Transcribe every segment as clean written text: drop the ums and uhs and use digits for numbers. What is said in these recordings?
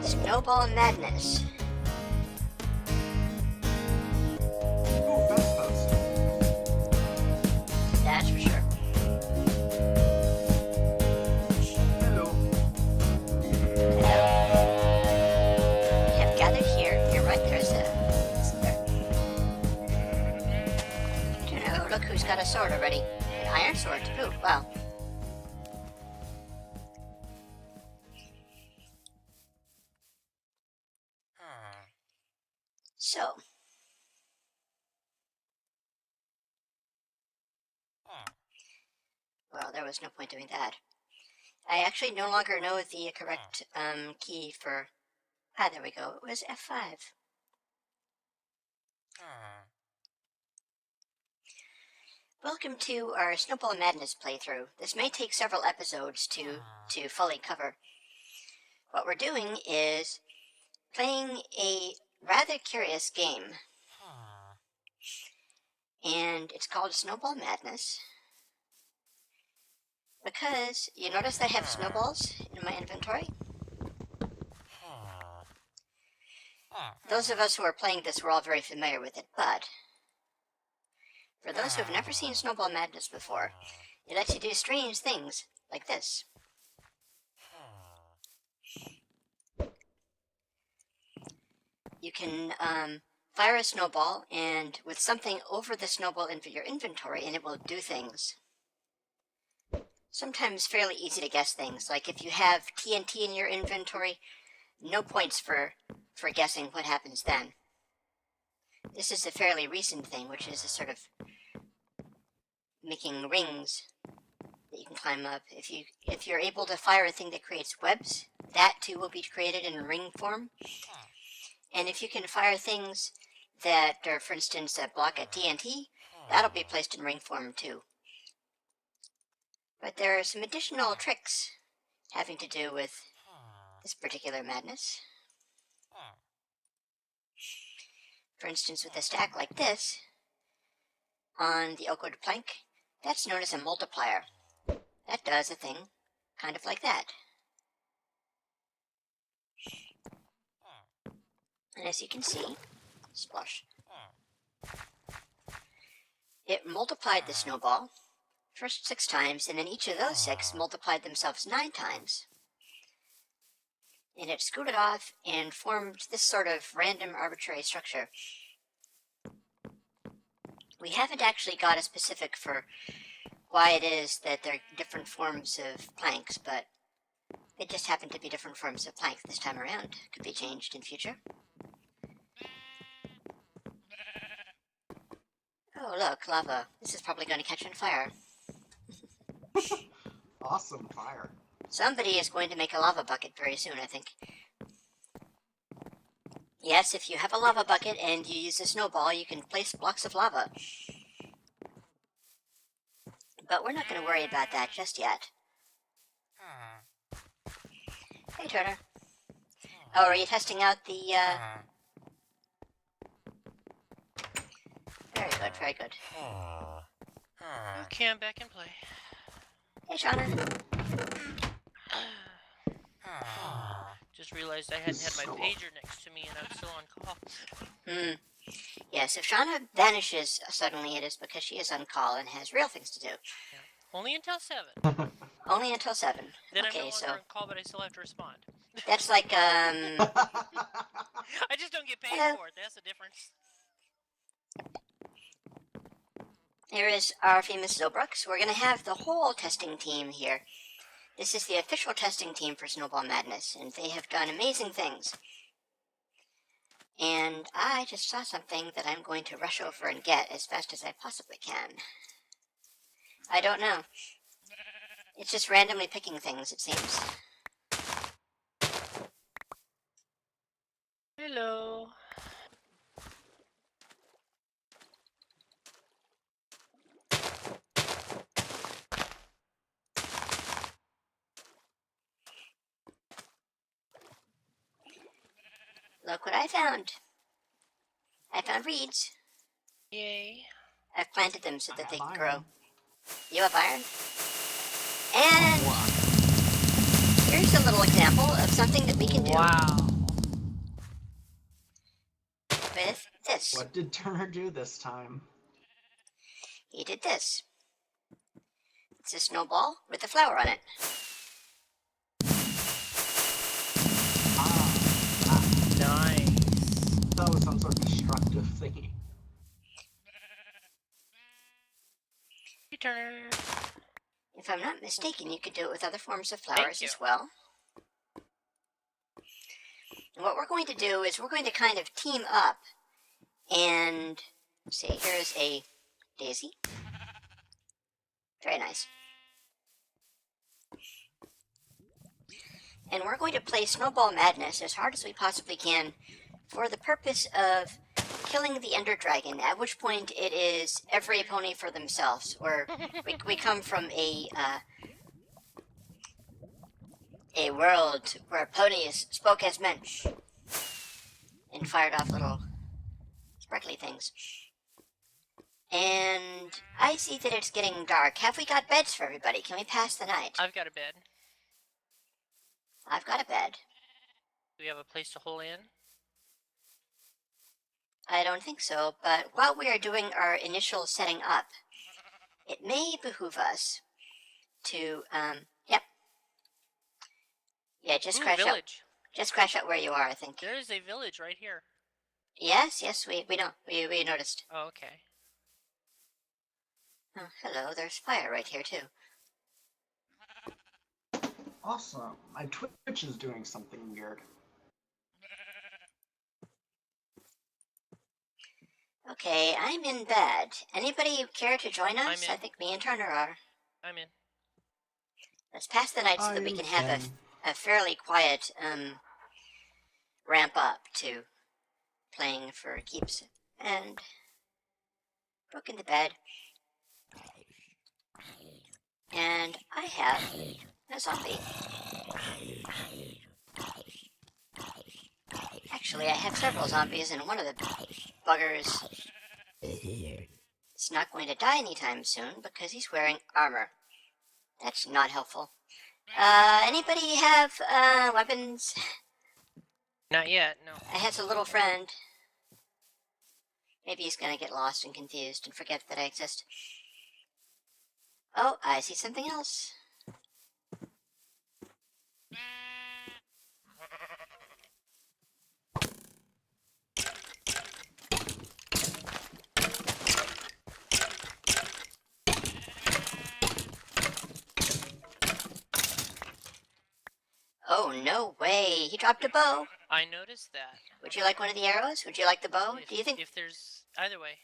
Snowball madness. Ooh, fast post. That's for sure. Hello. We have gathered here. You're right, there's a... I don't know, look who's got a sword already. An iron sword, too. Wow. So... Well, there was no point doing that. I actually no longer know the correct key for... Ah, there we go. It was F5. Welcome to our Snowball Madness playthrough. This may take several episodes to fully cover. What we're doing is playing a rather curious game. And it's called Snowball Madness. Because you notice I have snowballs in my inventory? Those of us who are playing this, we're all very familiar with it, but for those who have never seen Snowball Madness before, it lets you do strange things like this. You can fire a snowball and with something over the snowball in your inventory and it will do things. Sometimes fairly easy to guess things, like if you have TNT in your inventory, no points for guessing what happens then. This is a fairly recent thing, which is a sort of making rings that you can climb up. If you're able to fire a thing that creates webs, that too will be created in ring form. And if you can fire things that are, for instance, a block at TNT, that'll be placed in ring form too. But there are some additional tricks having to do with this particular madness. For instance, with a stack like this, on the oak wood plank, that's known as a multiplier. That does a thing kind of like that. And as you can see, splosh, it multiplied the snowball first 6 times, and then each of those 6 multiplied themselves 9 times. And it scooted off and formed this sort of random arbitrary structure. We haven't actually got a specific for why it is that there are different forms of planks, but it just happened to be different forms of plank this time around. Could be changed in future. Oh look, lava. This is probably going to catch on fire. Awesome fire. Somebody is going to make a lava bucket very soon, I think. Yes, if you have a lava bucket and you use a snowball, you can place blocks of lava. But we're not going to worry about that just yet. Hey, Turner. Oh, are you testing out the, Very good, very good. Okay, I'm back in play. Hey, Shauna. Just realized I hadn't had my pager next to me and I'm still on call. Yes, if Shauna vanishes suddenly, it is because she is on call and has real things to do. Yeah. Only until 7. Only until 7. Then okay, I'm no so longer on call, but I still have to respond. that's like, I just don't get paid for it. That's the difference. Here is our famous Zobrux. We're going to have the whole testing team here. This is the official testing team for Snowball Madness, and they have done amazing things. And I just saw something that I'm going to rush over and get as fast as I possibly can. I don't know. It's just randomly picking things, it seems. Hello. Look what I found. I found reeds. Yay. I've planted them so that they can grow. You have iron? And here's here's a little example of something that we can do Wow. with this. What did Turner do this time? He did this. It's a snowball with a flower on it. Nice. That was some sort of destructive thingy. Hey, Turner. If I'm not mistaken, you could do it with other forms of Thank flowers you. as well. And what we're going to do is we're going to kind of team up and say, here's a daisy. Very nice. And we're going to play Snowball Madness as hard as we possibly can for the purpose of killing the Enderdragon, at which point it is every pony for themselves, or we come from a world where ponies spoke as men and fired off little sparkly things. And I see that it's getting dark. Have we got beds for everybody? Can we pass the night? I've got a bed. I've got a bed. Do we have a place to hole in? I don't think so, but while we are doing our initial setting up, it may behoove us to, yep. Yeah, just Ooh, crash out. village. Just crash out where you are, I think. There is a village right here. Yes, we know. We noticed. Oh, okay. Oh, hello, there's fire right here, too. Awesome. My Twitch is doing something weird. Okay, I'm in bed. Anybody care to join us? I'm in. I think me and Turner are. I'm in. Let's pass the night so that we I'm can have in. a fairly quiet, ramp up to playing for keeps. And broke into bed. And I have a zombie. Actually, I have several zombies, and one of the buggers is not going to die anytime soon because he's wearing armor. That's not helpful. Anybody have weapons? Not yet, no. I have a little friend. Maybe he's gonna get lost and confused and forget that I exist. Oh, I see something else. Oh, no way. He dropped a bow. I noticed that. Would you like one of the arrows? Would you like the bow? If, Do you think... if there's either way?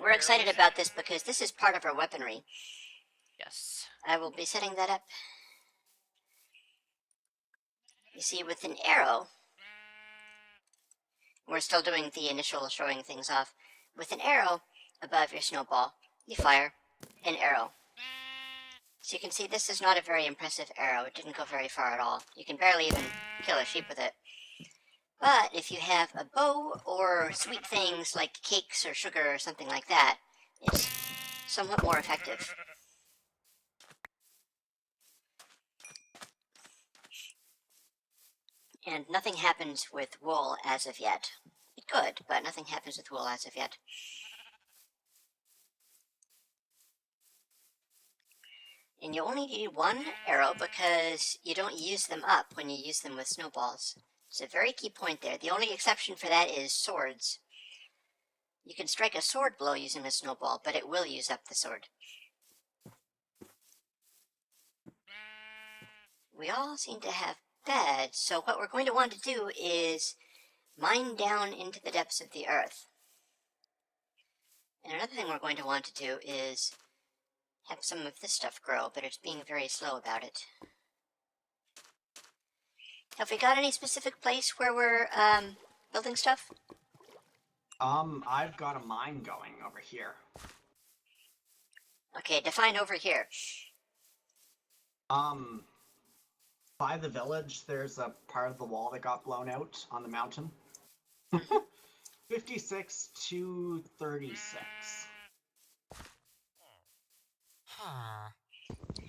We're excited about this because this is part of our weaponry. Yes. I will be setting that up. You see, with an arrow, we're still doing the initial showing things off. With an arrow above your snowball, you fire an arrow. So you can see this is not a very impressive arrow. It didn't go very far at all. You can barely even kill a sheep with it. But if you have a bow or sweet things like cakes or sugar or something like that, it's somewhat more effective. And nothing happens with wool as of yet. It could, but nothing happens with wool as of yet. And you only need one arrow because you don't use them up when you use them with snowballs. It's a very key point there. The only exception for that is swords. You can strike a sword blow using a snowball, but it will use up the sword. We all seem to have beds, so what we're going to want to do is mine down into the depths of the earth. And another thing we're going to want to do is have some of this stuff grow, but it's being very slow about it. Have we got any specific place where we're building stuff? I've got a mine going over here. Okay, define over here. By the village, there's a part of the wall that got blown out on the mountain. 56 to 36.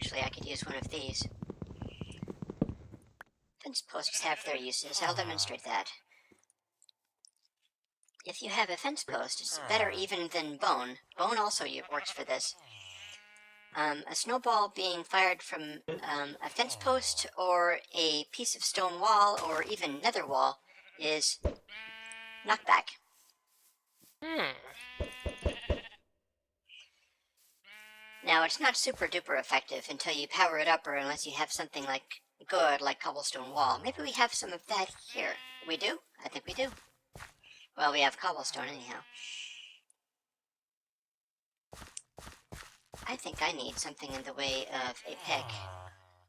Actually, I could use one of these. Fence posts have their uses. I'll demonstrate that. If you have a fence post, it's better even than bone. Bone also works for this. A snowball being fired from a fence post or a piece of stone wall or even nether wall is knockback. Now, it's not super duper effective until you power it up or unless you have something like good like cobblestone wall. Maybe we have some of that here. We do? I think we do. Well, we have cobblestone anyhow. I think I need something in the way of a pick.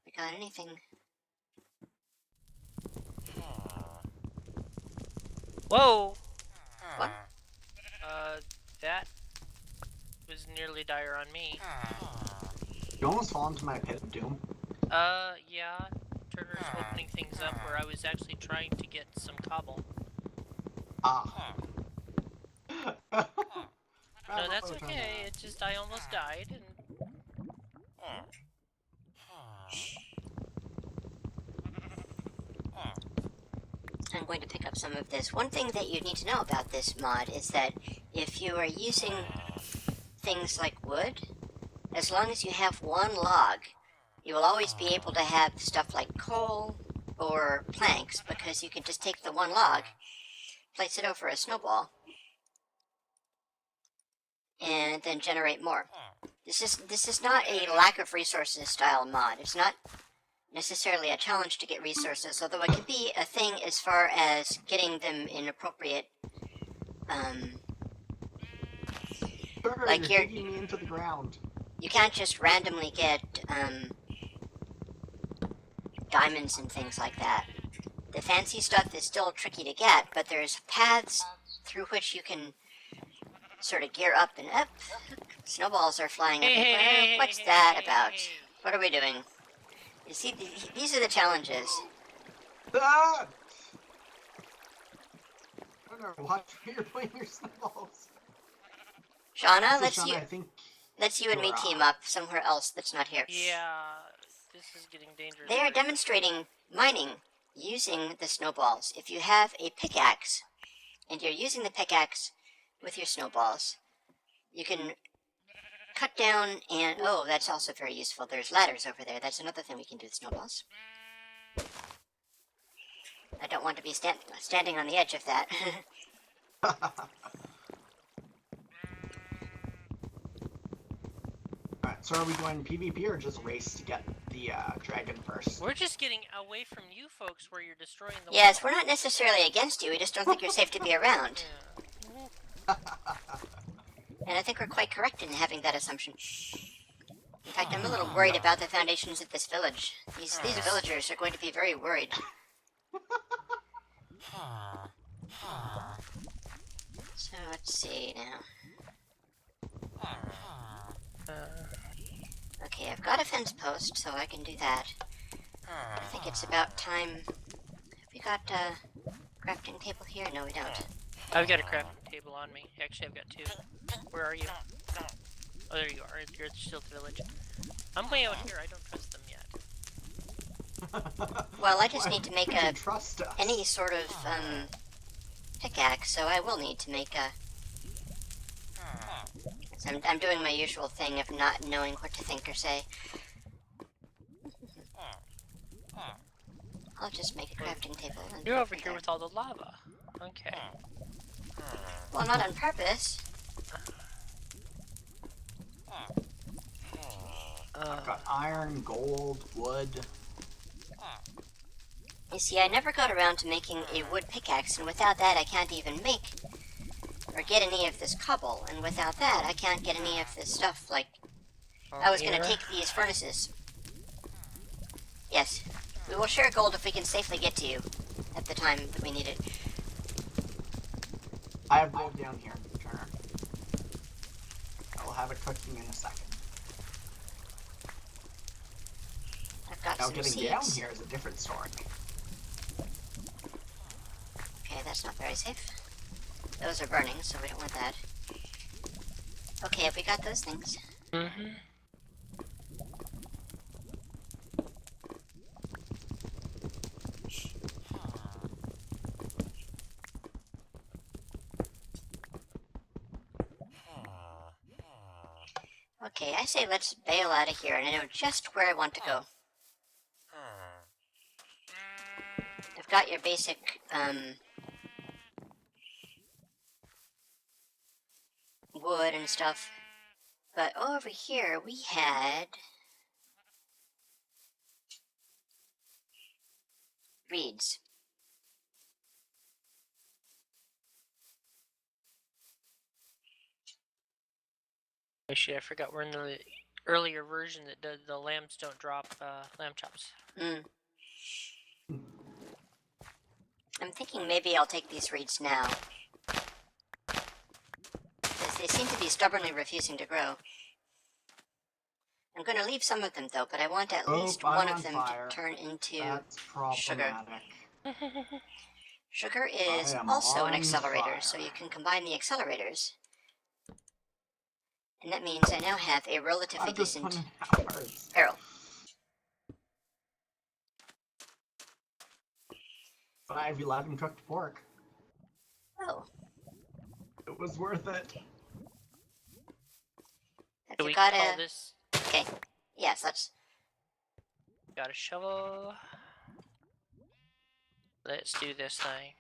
We got anything? Whoa! What? That was nearly dire on me. You almost fall into my pit of doom. Yeah. Turner's opening things up where I was actually trying to get some cobble. Ah. No, that's okay. It just, I almost died, and... I'm going to pick up some of this. One thing that you need to know about this mod is that if you are using things like wood, as long as you have one log, you will always be able to have stuff like coal or planks, because you can just take the one log, place it over a snowball, and then generate more. This is not a lack of resources style mod. It's not necessarily a challenge to get resources, although it can be a thing as far as getting them in appropriate, Sugar, like you're you're- digging me into the ground. you can't just randomly get, diamonds and things like that. The fancy stuff is still tricky to get, but there's paths through which you can sort of gear up and up. Snowballs are flying everywhere. What's that about? What are we doing? You see, these are the challenges. Ah! Sugar, watch where you're putting your snowballs. Shauna, So, let's Shauna, you I think and me team up somewhere else that's not here. Yeah, this is getting dangerous. They are demonstrating mining using the snowballs. If you have a pickaxe and you're using the pickaxe with your snowballs, you can cut down and... Oh, that's also very useful. There's ladders over there. That's another thing we can do with snowballs. I don't want to be standing on the edge of that. Alright, so are we going PvP or just race to get the dragon first? We're just getting away from you folks where you're destroying the Yes, wall. we're not necessarily against you. We just don't think you're safe to be around. Yeah. And I think we're quite correct in having that assumption. In fact, I'm a little worried about the foundations of this village. These villagers are going to be very worried. So let's see now. Okay, I've got a fence post, so I can do that. I think it's about time. Have we got a crafting table here? No, we don't. I've got a crafting table on me. Actually, I've got two. Where are you? Oh, there you are. You're still at the village. I'm way out here. I don't trust them yet. Well, I just need to make You can a trust us. any sort of pickaxe, so I will need to make a... So I'm doing my usual thing of not knowing what to think or say. I'll just make a crafting table. And You're go over from here there. with all the lava. Okay. Well, not on purpose. I've got iron, gold, wood. You see, I never got around to making a wood pickaxe, and without that I can't even make or get any of this cobble, and without that I can't get any of this stuff, like... I was gonna take these furnaces. Yes. We will share gold if we can safely get to you at the time that we need it. I have gold down here, Turner. I will have it cooking in a second. I've got Now some getting seeds. down here is a different story. Okay, that's not very safe. Those are burning, so we don't want that. Okay, have we got those things? Mm-hmm. Okay, I say let's bail out of here, and I know just where I want to go. I've got your basic, wood and stuff. But over here, we had reeds. Actually, I forgot we're in the earlier version that the lambs don't drop lamb chops. I'm thinking maybe I'll take these reeds now. Because they seem to be stubbornly refusing to grow. I'm going to leave some of them though, but I want at least one of them to turn into That's sugar. problematic. Sugar is I am also an on accelerator, fire. so you can combine the accelerators. And that means I now have a relatively I'm just decent 1.5 hours. barrel. But I have 11 cooked pork. Oh. It was worth it. Have Do you we got call a... this? Okay. Yes, let's... Got a shovel. Let's do this thing.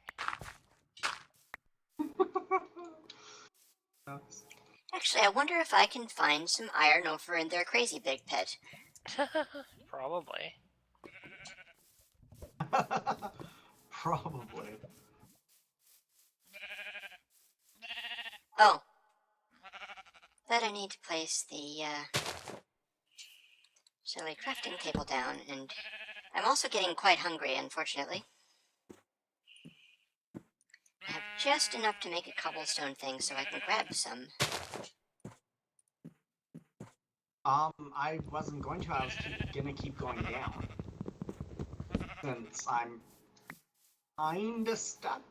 Actually, I wonder if I can find some iron over in their crazy big pit. Probably. Probably. Oh. But I need to place the, silly crafting table down, and I'm also getting quite hungry, unfortunately. I have just enough to make a cobblestone thing, so I can grab some. I wasn't going to. I was gonna keep going down. Since I'm kinda stuck.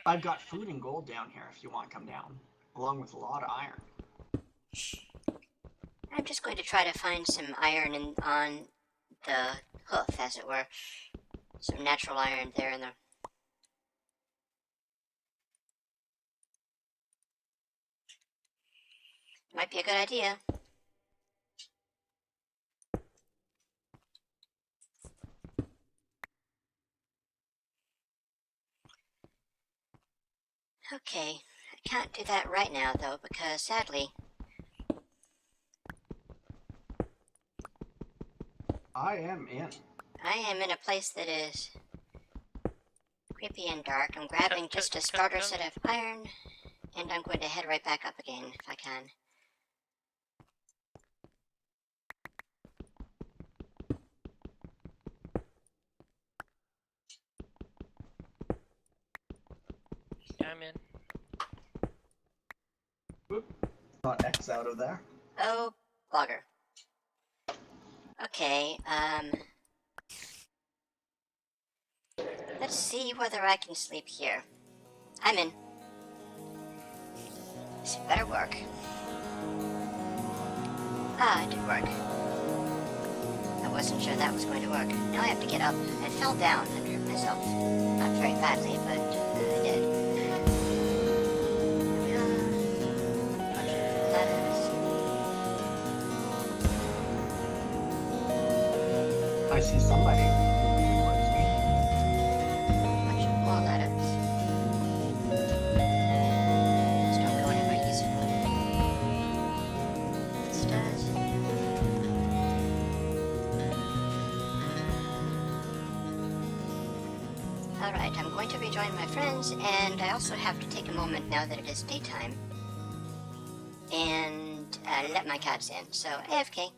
I've got food and gold down here if you want to come down, along with a lot of iron. I'm just going to try to find some iron on the hoof, as it were. Some natural iron there in the... Might be a good idea. Okay, I can't do that right now, though, because sadly, I am in a place that is creepy and dark. I'm grabbing just a starter set of iron, and I'm going to head right back up again, if I can. I'm in. Whoop. Not X out of there. Oh, bugger. Okay, let's see whether I can sleep here. I'm in. This better work. Ah, it did work. I wasn't sure that was going to work. Now I have to get up. I fell down and hurt myself. Not very badly, but I did. Here we are. Bunch of ladders. I see somebody towards me. Bunch of more ladders. Just don't go anywhere useful. This does. Alright, I'm going to rejoin my friends, and I also have to take a moment now that it is daytime and let my cats in. So, AFK.